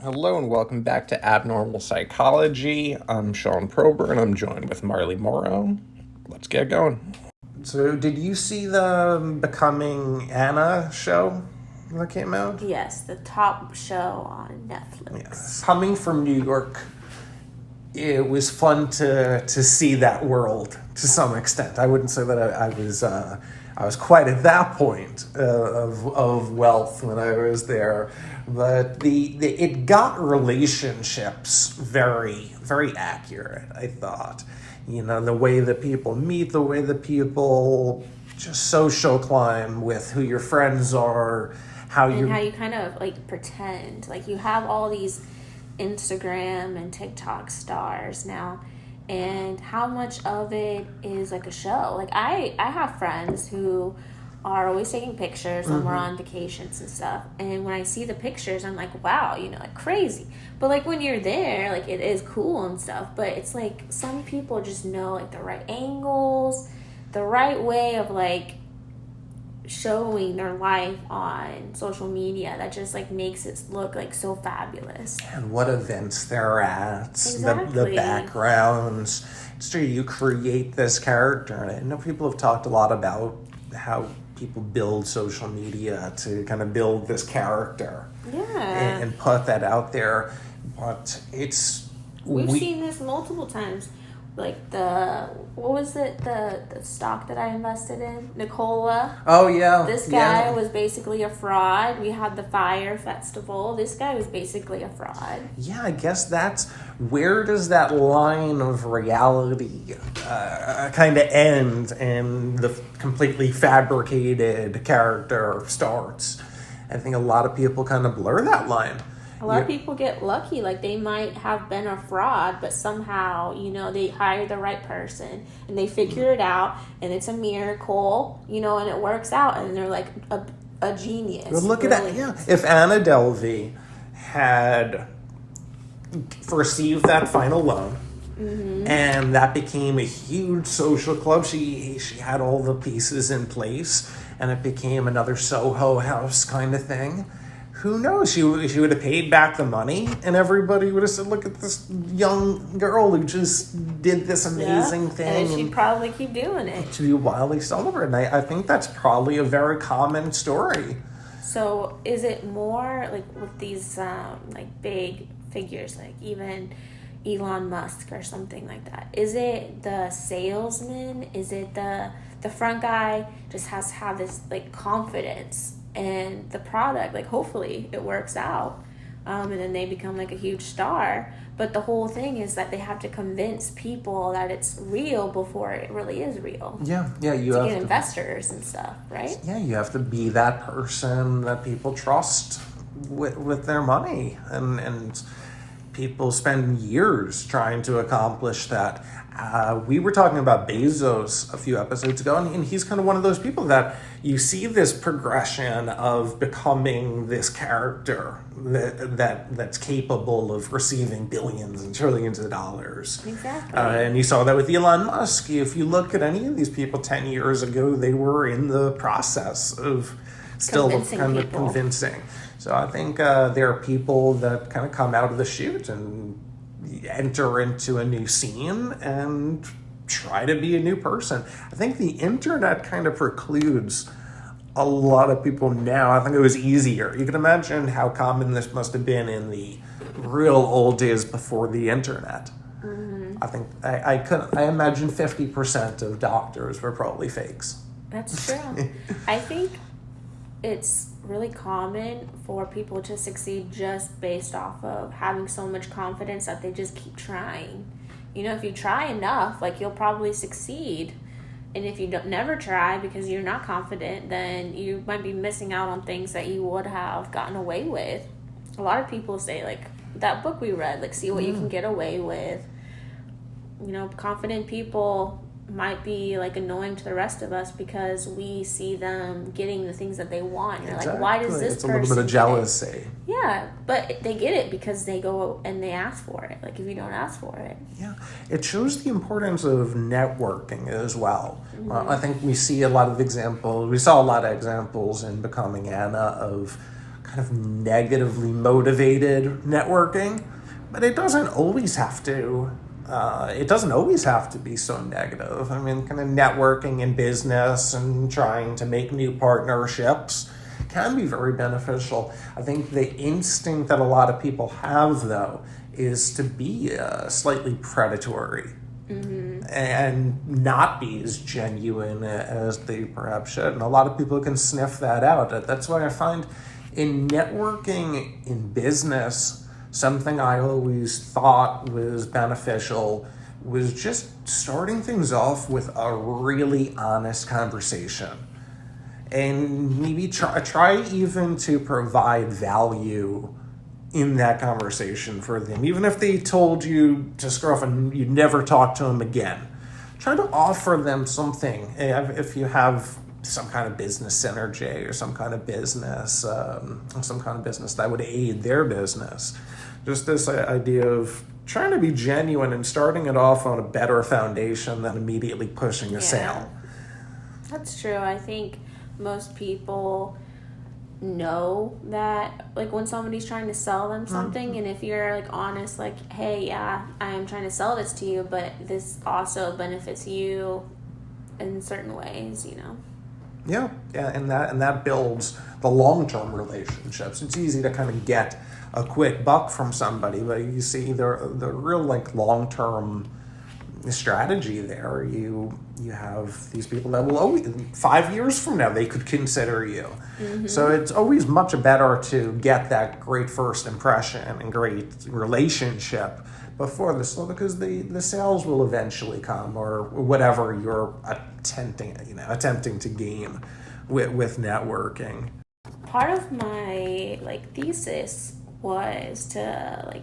Hello and welcome back to Abnormal Psychology. I'm Sean Prober and I'm joined with Marley Morrow. Let's get going. So, did you see the Becoming Anna show that came out? Yes, the top show on Netflix. Yes. Coming from New York, it was fun to see that world to some extent. I wouldn't say that I was quite at that point of wealth when I was there, but it got relationships very, very accurate, I thought. You know, the way that people meet, the way that people just social climb with who your friends are, how you kind of like pretend like you have all these Instagram and TikTok stars now, and how much of it is like a show. Like I have friends who are always taking pictures when we're on vacations and stuff, and when I see the pictures I'm like, wow, like crazy. But like when you're there, like it is cool and stuff, but it's like some people just know like the right angles, the right way of like showing their life on social media that just like makes it look like so fabulous. And what events they're at, Exactly. the backgrounds. So you create this character. And I know people have talked a lot about how people build social media to kind of build this character. Yeah. And put that out there. But we've seen this multiple times. Like what was it, the stock that I invested in, Nicola? Oh yeah. This guy was basically a fraud. We had the fire festival. This guy was basically a fraud. Yeah, I guess where does that line of reality kind of end and the completely fabricated character starts? I think a lot of people kind of blur that line. A lot of people get lucky, like they might have been a fraud, but somehow, they hire the right person and they figure it out and it's a miracle, and it works out and they're like a genius. Well, look at that. Yeah. If Anna Delvey had received that final loan, and that became a huge social club, she had all the pieces in place and it became another Soho House kind of thing. Who knows? She would have paid back the money, and everybody would have said, "Look at this young girl who just did this amazing thing." And she'd probably keep doing it. To be wildly celebrated. And I think that's probably a very common story. So, is it more like with these like big figures, like even Elon Musk or something like that? Is it the salesman? Is it the front guy just has to have this like confidence? And the product, like hopefully it works out, and then they become like a huge star. But the whole thing is that they have to convince people that it's real before it really is real. Yeah, you have to get investors and stuff, right? Yeah, you have to be that person that people trust with their money, and people spend years trying to accomplish that. We were talking about Bezos a few episodes ago, and he's kind of one of those people that you see this progression of becoming this character that's capable of receiving billions and trillions of dollars. Exactly. And you saw that with Elon Musk. If you look at any of these people 10 years ago, they were in the process of still convincing. So I think there are people that kind of come out of the chute and enter into a new scene and try to be a new person. I think the internet kind of precludes a lot of people now. I think it was easier. You can imagine how common this must have been in the real old days before the internet. I think I imagine 50% of doctors were probably fakes. That's true. I think it's really common for people to succeed just based off of having so much confidence that they just keep trying. If you try enough, like you'll probably succeed. And if you never try because you're not confident, then you might be missing out on things that you would have gotten away with. A lot of people say, like, that book we read, like, see what you can get away with. Confident people might be like annoying to the rest of us because we see them getting the things that they want. You're like, why does this person? It's a little bit of jealousy. Yeah, but they get it because they go and they ask for it. Like if you don't ask for it. Yeah, it shows the importance of networking as well. I think we saw a lot of examples in Becoming Anna of kind of negatively motivated networking, but it doesn't always have to. It doesn't always have to be so negative. I mean, kind of networking in business and trying to make new partnerships can be very beneficial. I think the instinct that a lot of people have, though, is to be slightly predatory. Mm-hmm. And not be as genuine as they perhaps should. And a lot of people can sniff that out. That's why I find in networking in business, something I always thought was beneficial was just starting things off with a really honest conversation. And maybe try even to provide value in that conversation for them. Even if they told you to screw off and you'd never talk to them again, try to offer them something. If you have some kind of business synergy or some kind of business that would aid their business. Just this idea of trying to be genuine and starting it off on a better foundation than immediately pushing a sale. That's true. I think most people know that, like, when somebody's trying to sell them something, and if you're like honest, like, hey, yeah, I am trying to sell this to you, but this also benefits you in certain ways, you know. Yeah, and that builds the long-term relationships. It's easy to kind of get a quick buck from somebody, but you see the real like long-term strategy there. You have these people that will always, 5 years from now, they could consider you. Mm-hmm. So it's always much better to get that great first impression and great relationship before the sale, because the sales will eventually come, or whatever you're attempting to gain with networking. Part of my thesis was to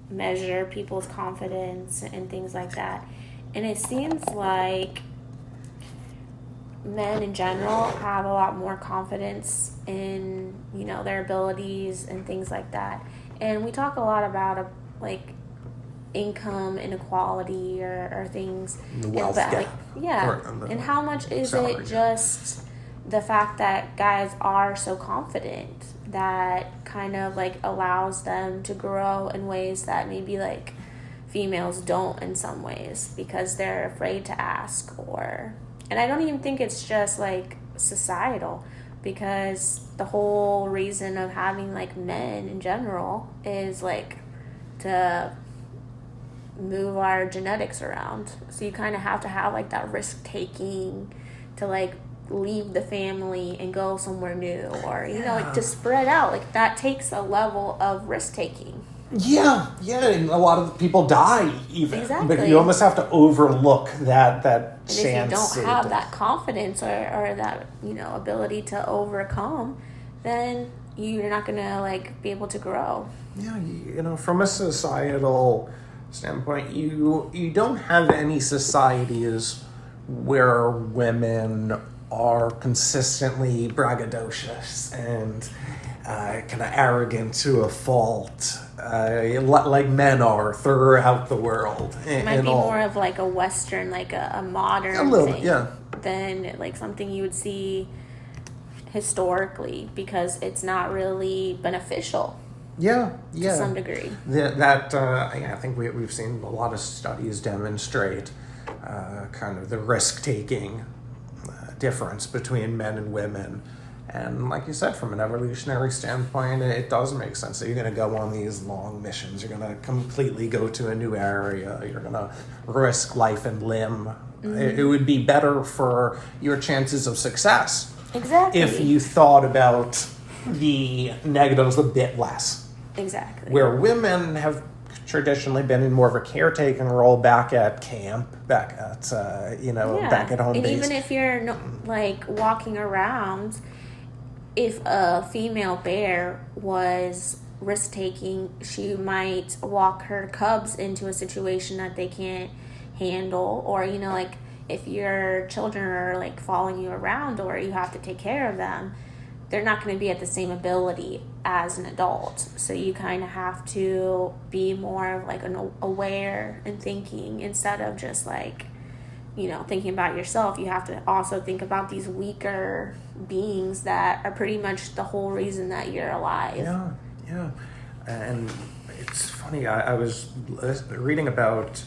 measure people's confidence and things like that. And it seems like men in general have a lot more confidence in, their abilities and things like that. And we talk a lot about income inequality or things. The wealth gap. And how much is it just the fact that guys are so confident that kind of allows them to grow in ways that maybe females don't in some ways, because they're afraid to ask, and I don't even think it's just societal, because the whole reason of having men in general is to move our genetics around. So you kind of have to have that risk taking to leave the family and go somewhere new, or to spread out. That takes a level of risk taking. Yeah, and a lot of people die even. Exactly. But you almost have to overlook that and chance. And if you don't have that confidence or that ability to overcome, then you're not gonna be able to grow. Yeah, from a societal standpoint, you don't have any societies where women are consistently braggadocious and kind of arrogant to a fault, like men are throughout the world. It might be more of a Western, a modern thing than something you would see historically, because it's not really beneficial. To some degree. I think we've seen a lot of studies demonstrate kind of the risk-taking difference between men and women. And like you said, from an evolutionary standpoint, it does make sense that you're going to go on these long missions. You're going to completely go to a new area. You're going to risk life and limb. Mm-hmm. It would be better for your chances of success. Exactly. If you thought about the negatives a bit less. Exactly. Where women have traditionally been in more of a caretaking role back at camp, back at home and base. Even if you're walking around, if a female bear was risk taking, she might walk her cubs into a situation that they can't handle, or if your children are following you around, or you have to take care of them, they're not going to be at the same ability as an adult. So you kind of have to be more of an aware and thinking, instead of just thinking about yourself, you have to also think about these weaker beings that are pretty much the whole reason that you're alive. Yeah. And it's funny, I was reading about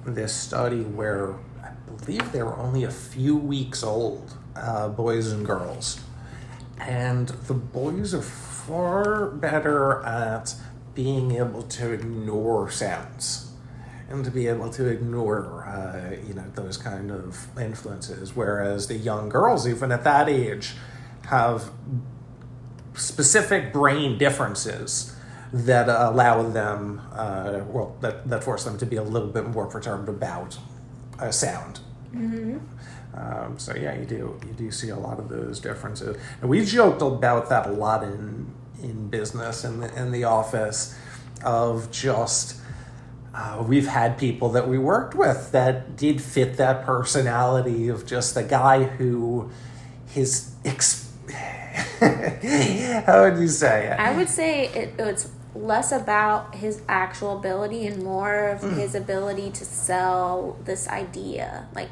this study where I believe they were only a few weeks old, boys and girls. And the boys are far better at being able to ignore sounds and to be able to ignore, those kind of influences. Whereas the young girls, even at that age, have specific brain differences that allow them, that force them to be a little bit more perturbed about sound. Mm-hmm. So yeah, you do see a lot of those differences, and we joked about that a lot in business and in the office, of just we've had people that we worked with that did fit that personality of just the guy who how would you say it? I would say it's less about his actual ability and more of his ability to sell this idea, like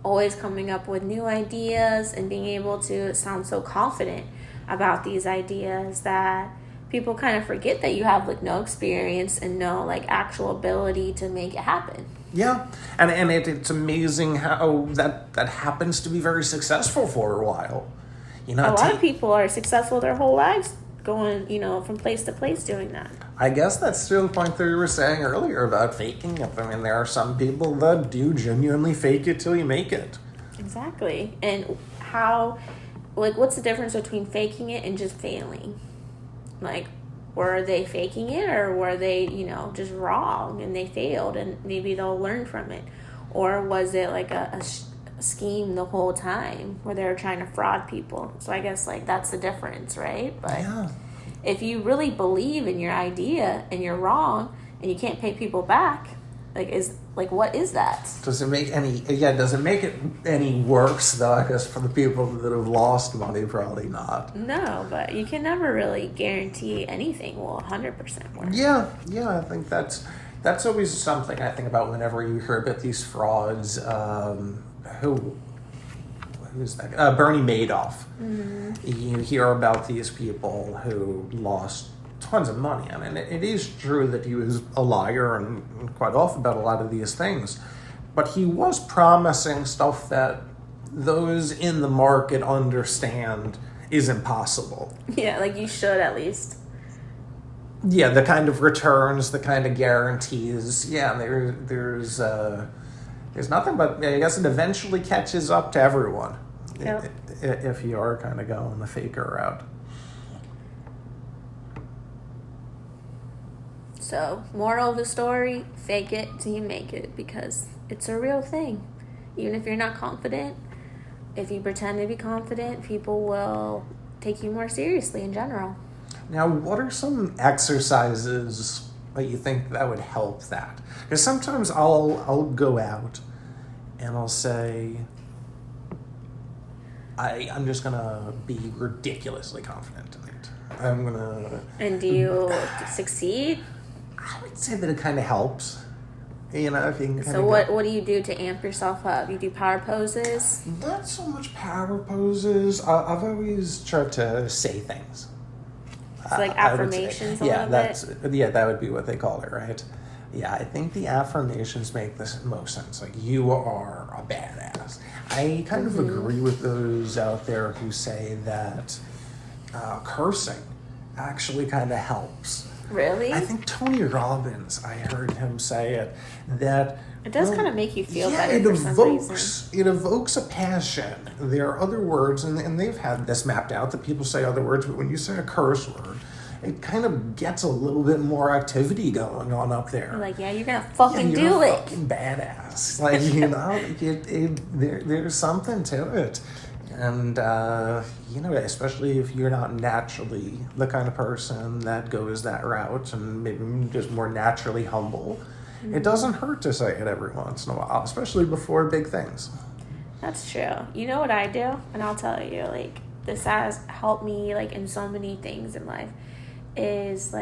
always coming up with new ideas and being able to sound so confident about these ideas that people kind of forget that you have like no experience and no like actual ability to make it happen. Yeah, and it's amazing how that happens to be very successful for a while. A lot of people are successful their whole lives going, from place to place doing that. I guess that's to the point that you were saying earlier about faking it. I mean, there are some people that do genuinely fake it till you make it. Exactly. And how, what's the difference between faking it and just failing? Like, were they faking it, or were they, just wrong and they failed and maybe they'll learn from it? Or was it like a scheme the whole time where they were trying to fraud people? So I guess that's the difference, right? But yeah. If you really believe in your idea and you're wrong and you can't pay people back, what is that? Does it make it any worse though? I guess for the people that have lost money, probably not. No, but you can never really guarantee anything will 100% work. Yeah, I think that's always something I think about whenever you hear about these frauds. Who's that? Bernie Madoff. Mm-hmm. You hear about these people who lost tons of money. I mean, it is true that he was a liar and quite off about a lot of these things, but he was promising stuff that those in the market understand is impossible. Yeah, you should at least. Yeah, the kind of returns, the kind of guarantees. Yeah, there's nothing, but I guess it eventually catches up to everyone. Yep. If you are kind of going the faker route. So, moral of the story, fake it till you make it, because it's a real thing. Even if you're not confident, if you pretend to be confident, people will take you more seriously in general. Now, what are some exercises that you think that would help that? Because sometimes I'll go out and I'll say, I'm just going to be ridiculously confident tonight. I'm going to... And do you succeed? I would say that it kind of helps. If you can So what do you do to amp yourself up? You do power poses? Not so much power poses. I've always tried to say things. So affirmations a little bit? Yeah, that would be what they call it, right? Yeah, I think the affirmations make the most sense. You are a badass. I kind of agree with those out there who say that cursing actually kind of helps. Really? I think Tony Robbins, I heard him say it, that... It does kind of make you feel better for some reason. It evokes a passion. There are other words, and they've had this mapped out, that people say other words, but when you say a curse word, it kind of gets a little bit more activity going on up there. You're going to fucking do it. You're fucking badass. There's something to it. And, especially if you're not naturally the kind of person that goes that route and maybe just more naturally humble, it doesn't hurt to say it every once in a while, especially before big things. That's true. You know what I do? And I'll tell you, this has helped me, in so many things in life, is,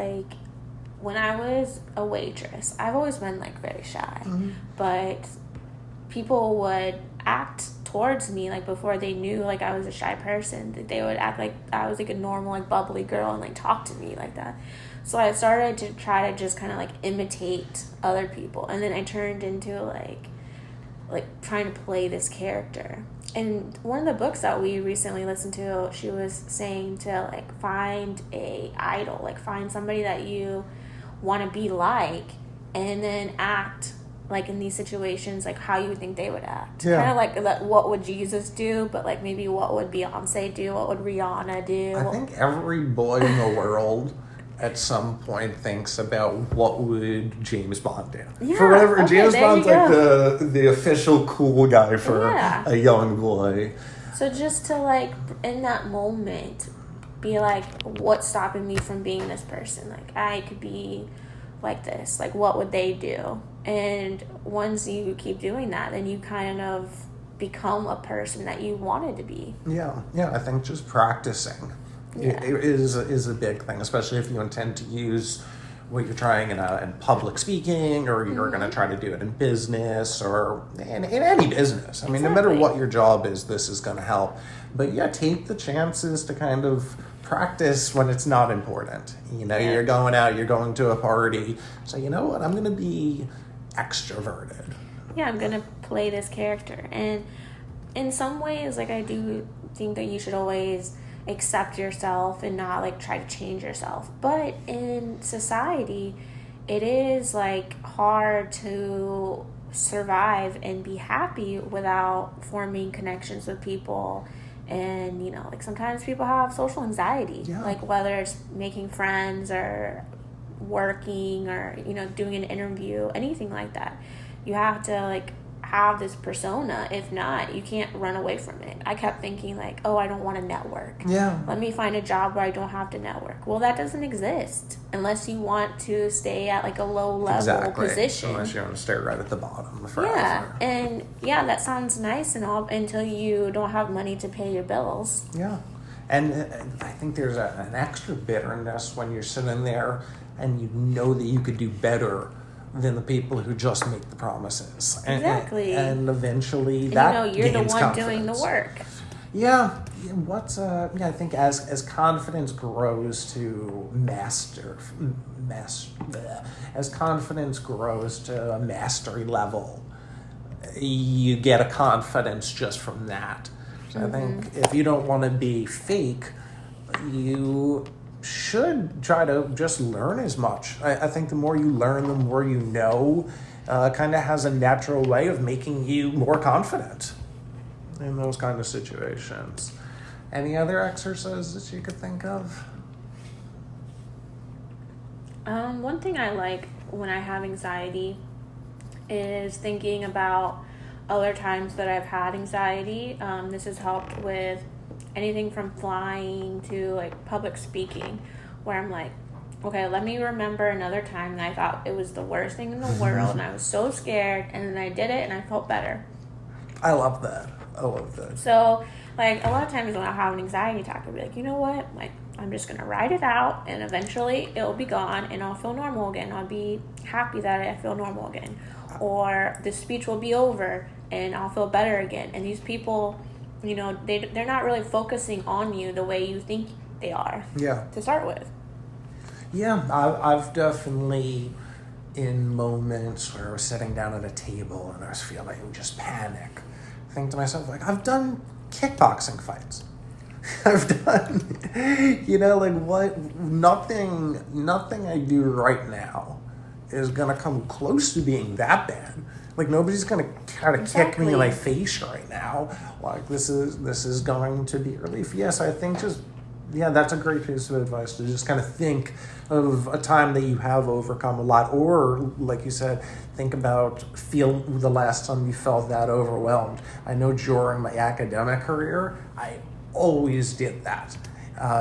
when I was a waitress, I've always been, very shy. Mm-hmm. But people would act towards me, like, before they knew, like, I was a shy person, that they would act like I was, like, a normal, like, bubbly girl and, like, talk to me like that. So I started to try to just kind of, like, imitate other people. And then I turned into, like trying to play this character. And one of the books that we recently listened to, she was saying to, like, find a idol, like, find somebody that you want to be like, and then act like in these situations, like how you would think they would act. Yeah. Kind of like what would Jesus do, but like maybe what would Beyonce do, what would Rihanna do. I think every boy in the world at some point thinks about what would James Bond do. Yeah, for whatever, okay, James Bond's like go. the official cool guy for a young boy. So just to, like, in that moment, be like, what's stopping me from being this person? Like, I could be like this. Like, what would they do? And once you keep doing that, then you kind of become a person that you wanted to be. Yeah, I think just practicing is a big thing, especially if you intend to use what you're trying in public speaking, or you're going to try to do it in business or in any business. I mean, no matter what your job is, this is going to help. But yeah, take the chances to kind of practice when it's not important. You know, you're going out, you're going to a party. So, you know what, I'm going to be extroverted. Yeah, I'm going to play this character. And in some ways, like, I do think that you should always accept yourself and not, like, try to change yourself. But in society, it is, like, hard to survive and be happy without forming connections with people. And, you know, like, sometimes people have social anxiety, like, whether it's making friends or working or, you know, doing an interview, anything like that. You have to, like, have this persona. If not, you can't run away from it. I kept thinking, like, oh, I don't want to network. Let me find a job where I don't have to network. Well, that doesn't exist unless you want to stay at, like, a low level position. Unless you want to stay right at the bottom forever. And that sounds nice and all until you don't have money to pay your bills. And I think there's an extra bitterness when you're sitting there and you know that you could do better than the people who just make the promises. Exactly. And eventually that you're the one confidence. doing the work. I think as confidence grows to as confidence grows to a mastery level, you get a confidence just from that. So I think if you don't want to be fake, you should try to just learn as much. I think the more you learn, the more you know, kind of has a natural way of making you more confident in those kind of situations. Any other exercises you could think of? One thing I like when I have anxiety is thinking about other times that I've had anxiety. This has helped with anything from flying to, like, public speaking, where I'm like, okay, let me remember another time that I thought it was the worst thing in the world and I was so scared, and then I did it and I felt better. I love that. So, like, a lot of times when I have an anxiety attack, I'll be like, you know what? Like, I'm just going to write it out, and eventually it'll be gone and I'll feel normal again. I'll be happy that I feel normal again. Or the speech will be over and I'll feel better again. And these people, you know, they're not really focusing on you the way you think they are to start with. I've definitely, in moments where I was sitting down at a table and I was feeling just panic, think to myself, like, I've done kickboxing fights. I've done, you know, like, what, nothing I do right now is going to come close to being that bad. Like, nobody's going to try to kick me in my face right now. Like, this is going to be relief. Yes, I think that's a great piece of advice, to just kind of think of a time that you have overcome a lot, or, like you said, think about the last time you felt that overwhelmed. I know during my academic career, I always did that.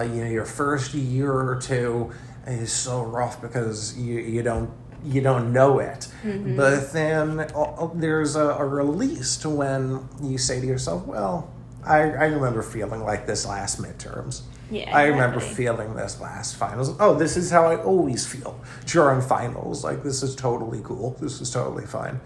Your first year or two is so rough because you don't know it. But then there's a release to when you say to yourself, well, I remember feeling like this last midterms. I remember feeling this last finals. Oh, this is how I always feel during finals. Like, this is totally cool. This is totally fine.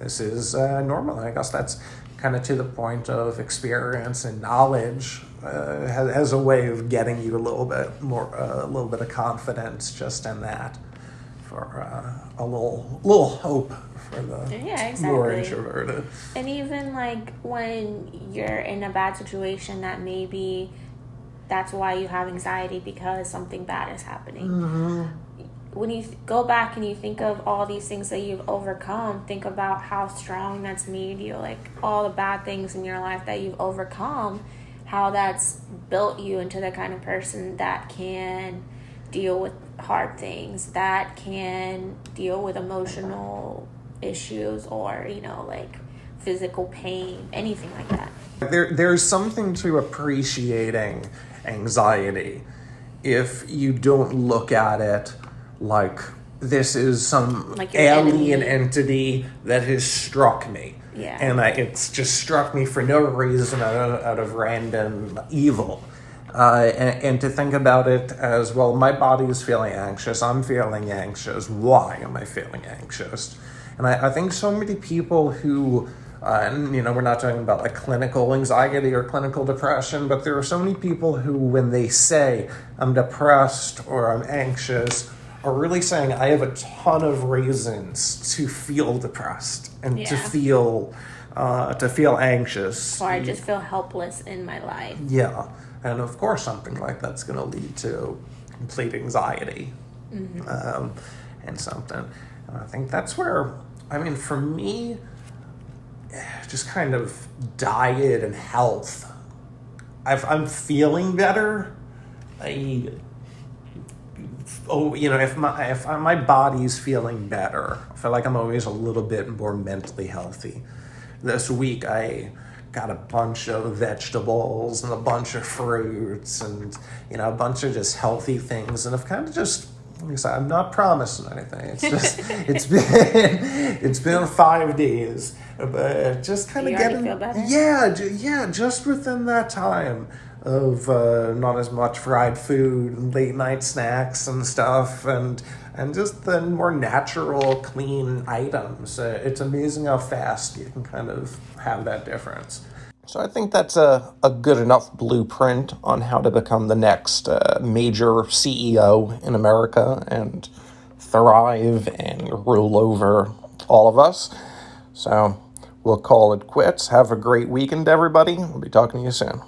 this is normal. I guess that's kind of to the point of experience and knowledge has a way of getting you a little bit more, a little bit of confidence just in that, for a little hope for the more introverted. And even like when you're in a bad situation, that maybe that's why you have anxiety, because something bad is happening. Mm-hmm. When you go back and you think of all these things that you've overcome, think about how strong that's made you. Like all the bad things in your life that you've overcome, how that's built you into the kind of person that can deal with hard things, that can deal with emotional issues, or, you know, like physical pain, anything like that. There's something to appreciating anxiety if you don't look at it like this is some like alien entity that has struck me. Yeah. And it's just struck me for no reason out of random evil. And to think about it as, well, my body is feeling anxious, I'm feeling anxious, why am I feeling anxious? And I think so many people who, and, you know, we're not talking about like clinical anxiety or clinical depression, but there are so many people who, when they say, I'm depressed or I'm anxious, are really saying, I have a ton of reasons to feel depressed and to feel anxious. Or I just feel helpless in my life. Yeah. And of course, something like that's going to lead to complete anxiety. Mm-hmm. And something. And I think that's where, I mean, for me, just kind of diet and health. I'm feeling better. If my body's feeling better, I feel like I'm always a little bit more mentally healthy. This week I got a bunch of vegetables and a bunch of fruits and, you know, a bunch of just healthy things, and I've kind of just, like I said, I'm not promising anything. It's just it's been 5 days, but just kind of getting, feel better? Yeah, just within that time of not as much fried food and late night snacks and stuff, and just the more natural, clean items. It's amazing how fast you can kind of have that difference. So I think that's a good enough blueprint on how to become the next major CEO in America and thrive and rule over all of us. So we'll call it quits. Have a great weekend, everybody. We'll be talking to you soon.